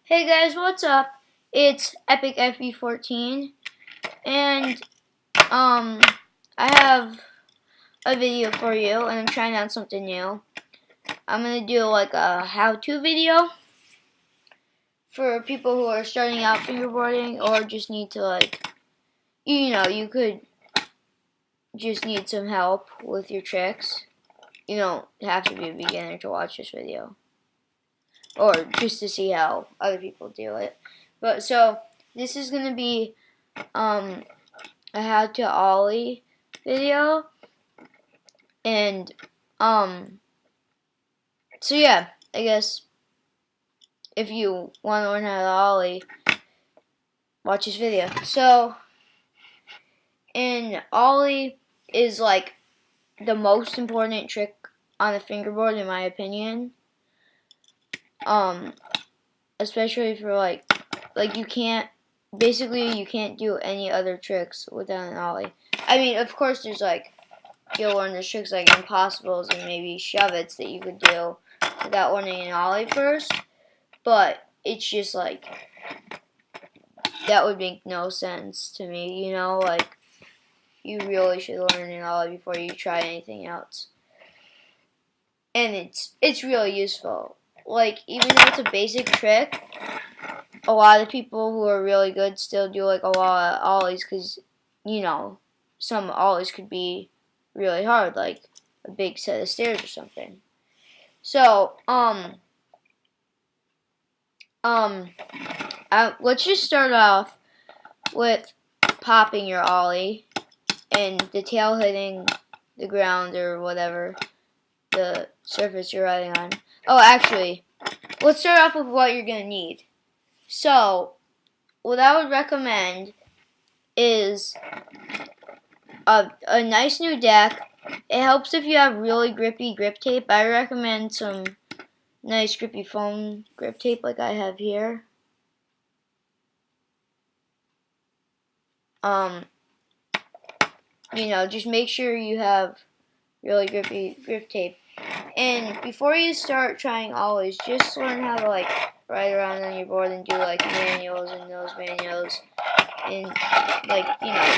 Hey guys, what's up? It's Epic FB14 and I have a video for you and I'm trying out something new. I'm gonna do like a how-to video for people who are starting out fingerboarding or just need to you could just need some help with your tricks. You don't have to be a beginner to watch this video. Or just to see how other people do it. But so this is gonna be a how to ollie video, and so yeah, I guess if you want to learn how to ollie, watch this video. So an ollie is like the most important trick on a fingerboard in my opinion. Especially for like you can't do any other tricks without an ollie. I mean, of course, there's you'll learn the tricks like impossibles and maybe shove-its that you could do without learning an ollie first, but it's just that would make no sense to me, you really should learn an ollie before you try anything else. And it's really useful. Even though it's a basic trick, a lot of people who are really good still do a lot of ollies because, some ollies could be really hard, like a big set of stairs or something. So, let's just start off with popping your ollie and the tail hitting the ground or whatever, the surface you're riding on. Oh, actually, let's start off with what you're going to need. So, what I would recommend is a nice new deck. It helps if you have really grippy grip tape. I recommend some nice grippy foam grip tape like I have here. Just make sure you have really grippy grip tape. And before you start trying ollies, just learn how to ride around on your board and do manuals and nose manuals and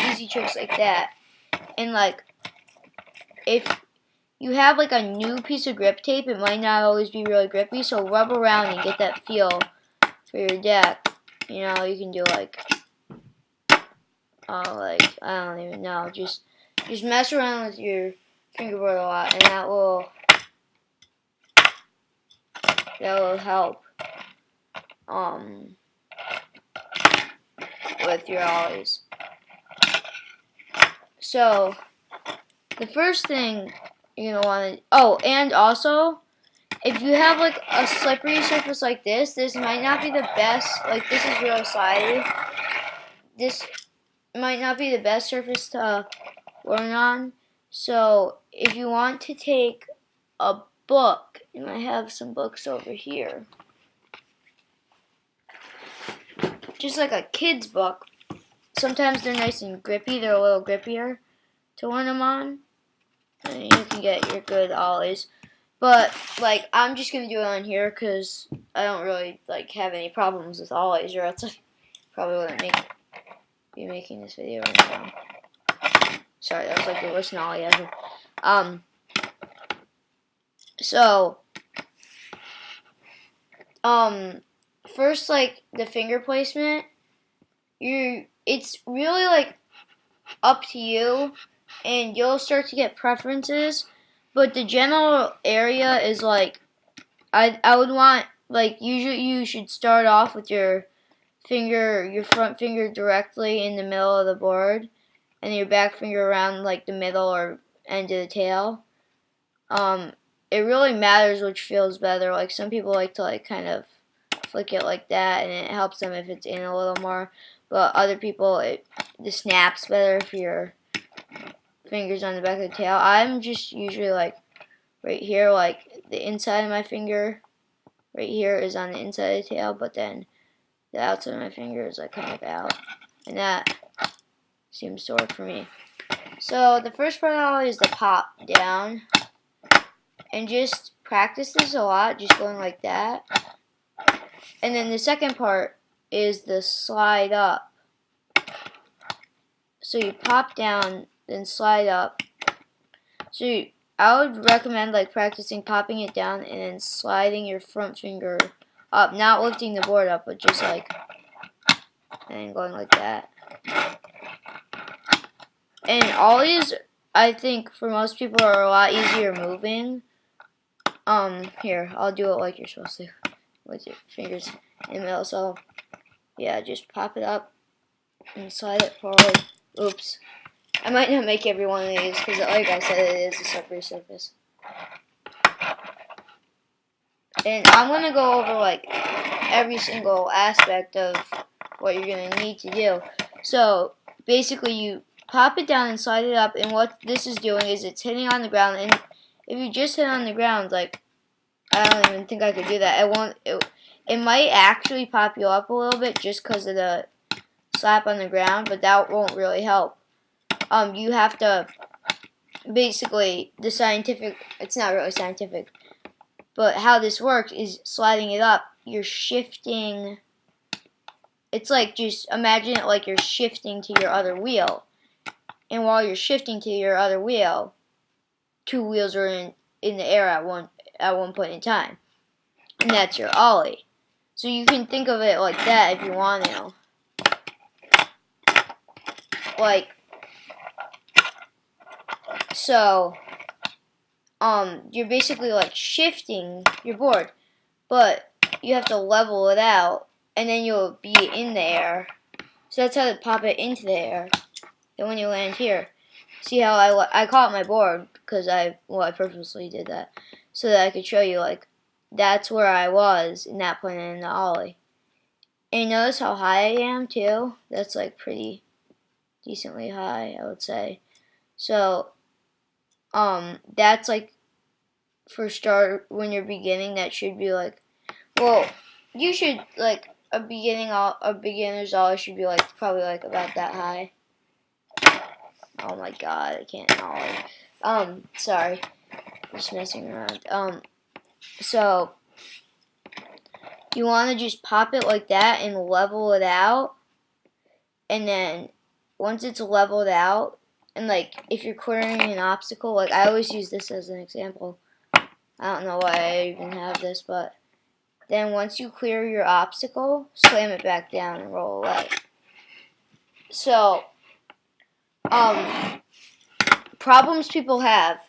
easy tricks like that. And if you have a new piece of grip tape, it might not always be really grippy, so rub around and get that feel for your deck. You can do I don't even know, just mess around with your fingerboard a lot, and that will help with your ollies. So the first thing you're gonna want to and also if you have a slippery surface like this might not be the best. This is real slidey. This might not be the best surface to learn on. So if you want to take a book, and I have some books over here, just like a kid's book. Sometimes they're nice and grippy. They're a little grippier to learn them on, and you can get your good ollies. But I'm just gonna do it on here because I don't really have any problems with ollies, or else I probably wouldn't be making this video right now. Sorry, that was the worst ollie ever. So first, the finger placement, it's really up to you, and you'll start to get preferences, but the general area is I would want usually you should start off with your front finger directly in the middle of the board, and your back finger around the middle or end of the tail. It really matters which feels better. Some people like to kind of flick it like that, and it helps them if it's in a little more. But other people, the snap's better for your fingers on the back of the tail. I'm just usually right here, the inside of my finger right here is on the inside of the tail, but then the outside of my finger is kind of out, and that seems to work for me. So the first part always is the pop down, and just practice this a lot, just going like that. And then the second part is the slide up. So you pop down, then slide up. So I would recommend like practicing popping it down and then sliding your front finger up, not lifting the board up, but just like, and going like that. And ollies, I think for most people are a lot easier moving. Here, I'll do it like you're supposed to, with your fingers in the middle. So yeah, just pop it up and slide it forward. Oops. I might not make every one of these because, like I said, it is a slippery surface. And I'm going to go over, like, every single aspect of what you're going to need to do. So, basically, you pop it down and slide it up, and what this is doing is it's hitting on the ground, and if you just hit on the ground, like, I don't even think I could do that. It might actually pop you up a little bit just because of the slap on the ground, but that won't really help. You have to, basically, it's not really scientific, but how this works is sliding it up, you're shifting, it's like, just imagine it like you're shifting to your other wheel, and while you're shifting to your other wheel, two wheels are in the air at one point in time, and that's your ollie. So you can think of it like that if you want to. Like, so, you're basically like shifting your board, but you have to level it out, and then you'll be in the air. So that's how to pop it into the air. Then when you land here, see how I caught my board because I purposely did that so that I could show you, like, that's where I was in that point in the ollie. And notice how high I am too. That's like pretty decently high, I would say. So that's like, for start, when you're beginning, that should be like, well, you should, like, a beginner's ollie should be like probably like about that high. Oh my god, I can't ollie. Sorry, just messing around. So you want to just pop it like that and level it out, and then once it's leveled out, and like if you're clearing an obstacle, like I always use this as an example. I don't know why I even have this, but then once you clear your obstacle, slam it back down and roll away. So, problems people have.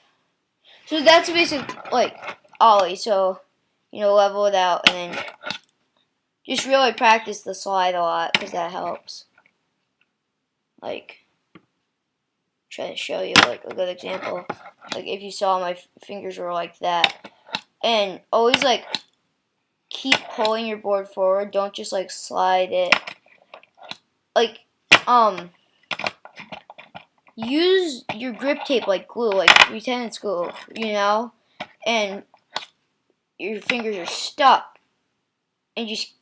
So that's basically like ollie. So, level it out and then just really practice the slide a lot because that helps. Like, try to show you like a good example. Like if you saw my fingers were like that, and always like keep pulling your board forward. Don't just like slide it. Like use your grip tape like glue, like pretend it's glue, and your fingers are stuck, and just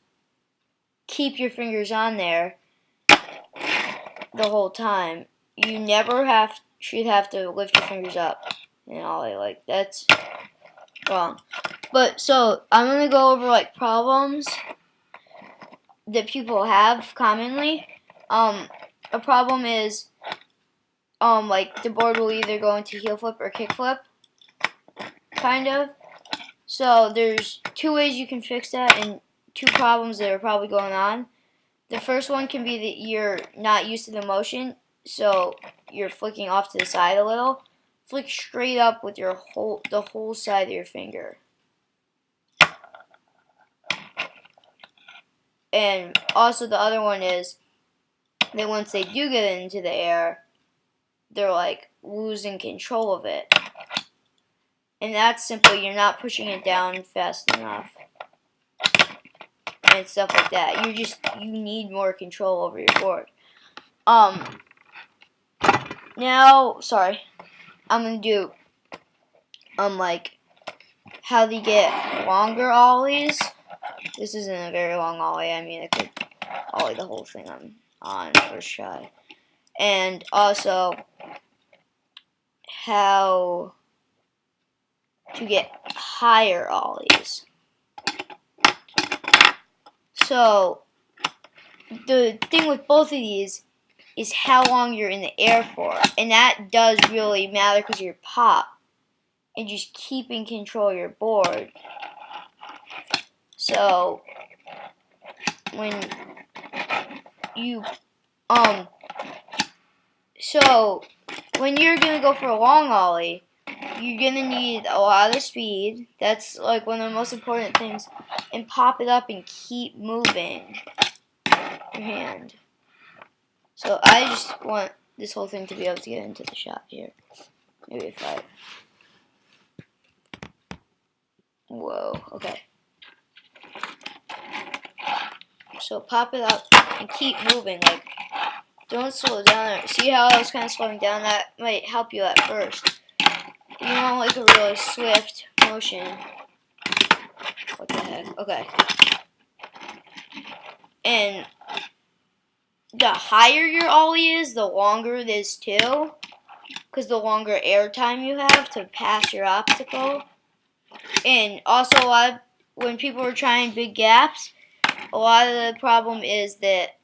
keep your fingers on there the whole time. You never should have to lift your fingers up and ollie. Like, that's wrong. But so I'm gonna go over like problems that people have commonly. A problem is like the board will either go into heel flip or kick flip, kind of. So there's two ways you can fix that, and two problems that are probably going on. The first one can be that you're not used to the motion, so you're flicking off to the side a little. Flick straight up with the whole side of your finger. And also the other one is that once they do get into the air, they're like losing control of it. And that's simply you're not pushing it down fast enough. And stuff like that. You need more control over your board. Now, sorry, I'm gonna do like how to get longer ollies. This isn't a very long ollie. I mean, I could ollie the whole thing on first try. And also how to get higher ollies. So the thing with both of these is how long you're in the air for, and that does really matter because you're pop and just keeping control of your board. So when you so when you're gonna go for a long ollie, you're gonna need a lot of speed. That's like one of the most important things. And pop it up and keep moving your hand. So I just want this whole thing to be able to get into the shot here. Maybe if I... Whoa, okay. So pop it up and keep moving. Like, don't slow down. See how I was kind of slowing down? That might help you at first. You want like a really swift motion. What the heck? Okay. And the higher your ollie is, the longer it is too. Because the longer air time you have to pass your obstacle. And also when people are trying big gaps, a lot of the problem is that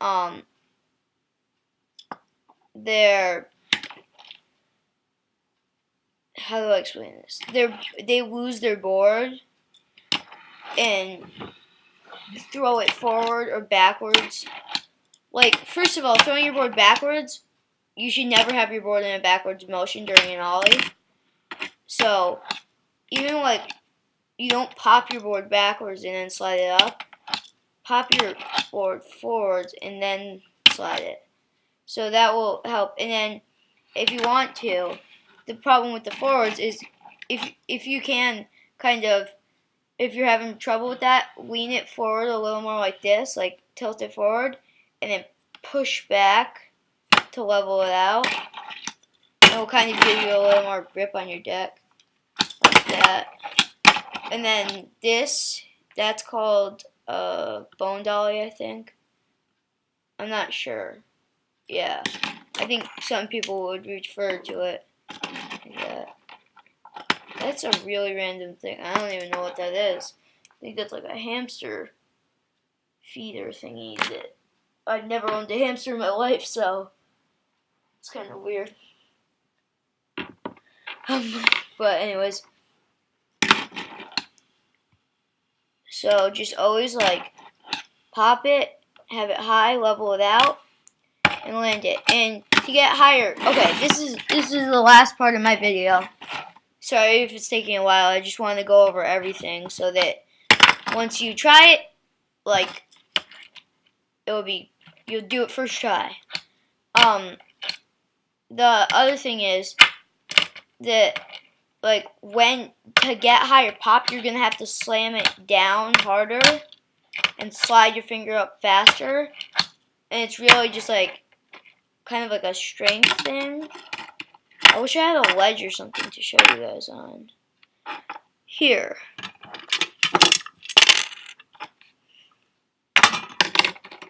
they're, how do I explain this? They lose their board and throw it forward or backwards. Like, first of all, throwing your board backwards, you should never have your board in a backwards motion during an ollie. So, even like, you don't pop your board backwards and then slide it up. Pop your board forwards and then slide it. So that will help. And then, if you want to, the problem with the forwards is if you can kind of, if you're having trouble with that, lean it forward a little more like this, like tilt it forward, and then push back to level it out. It will kind of give you a little more grip on your deck, like that. And then this, that's called bone dolly, I think. I'm not sure. Yeah, I think some people would refer to it like that. That's a really random thing. I don't even know what that is. I think that's like a hamster feeder thingy that I've never owned a hamster in my life, so it's kind of weird. But anyways, so just always like pop it, have it high, level it out, and land it. And to get higher, okay, this is the last part of my video. Sorry if it's taking a while. I just want to go over everything so that once you try it, like, you'll do it first try. The other thing is that, like, when to get higher pop, you're gonna have to slam it down harder and slide your finger up faster. And it's really just like kind of like a strength thing. I wish I had a ledge or something to show you guys on. Here.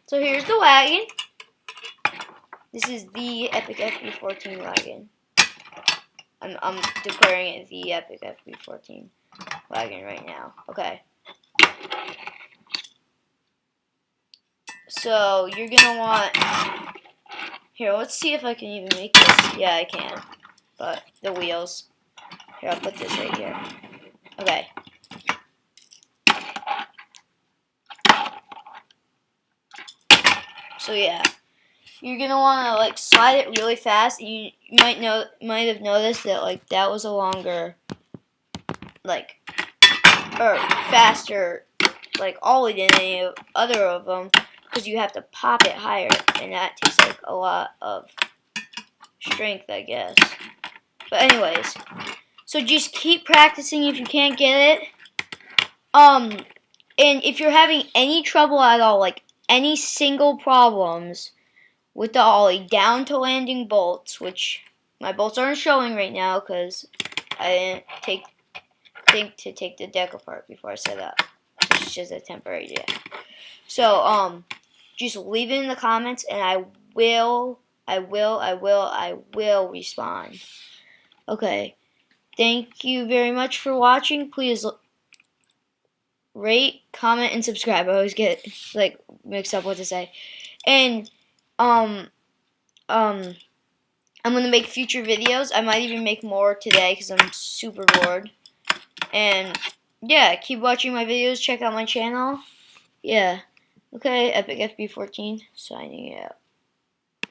So here's the wagon. This is the Epic FB14 wagon. I'm declaring it the Epic FB14 wagon right now. Okay. So you're gonna want, here, let's see if I can even make this. Yeah, I can. But the wheels. Here, I'll put this right here. Okay. So yeah, you're gonna want to like slide it really fast. You might have noticed that like that was a longer, like, or faster, like ollie than any other of them, because you have to pop it higher, and that takes like a lot of strength, I guess. But anyways, so just keep practicing if you can't get it. And if you're having any trouble at all, like any single problems with the ollie, down to landing bolts, which my bolts aren't showing right now because I didn't think to take the deck apart before I set up. It's just a temporary deck. So just leave it in the comments, and I will respond. Okay. Thank you very much for watching. Please rate, comment, and subscribe. I always get like mixed up what to say. And um um I'm gonna make future videos. I might even make more today because I'm super bored. And yeah, keep watching my videos. Check out my channel. Yeah. Okay, Epic FB14 signing out.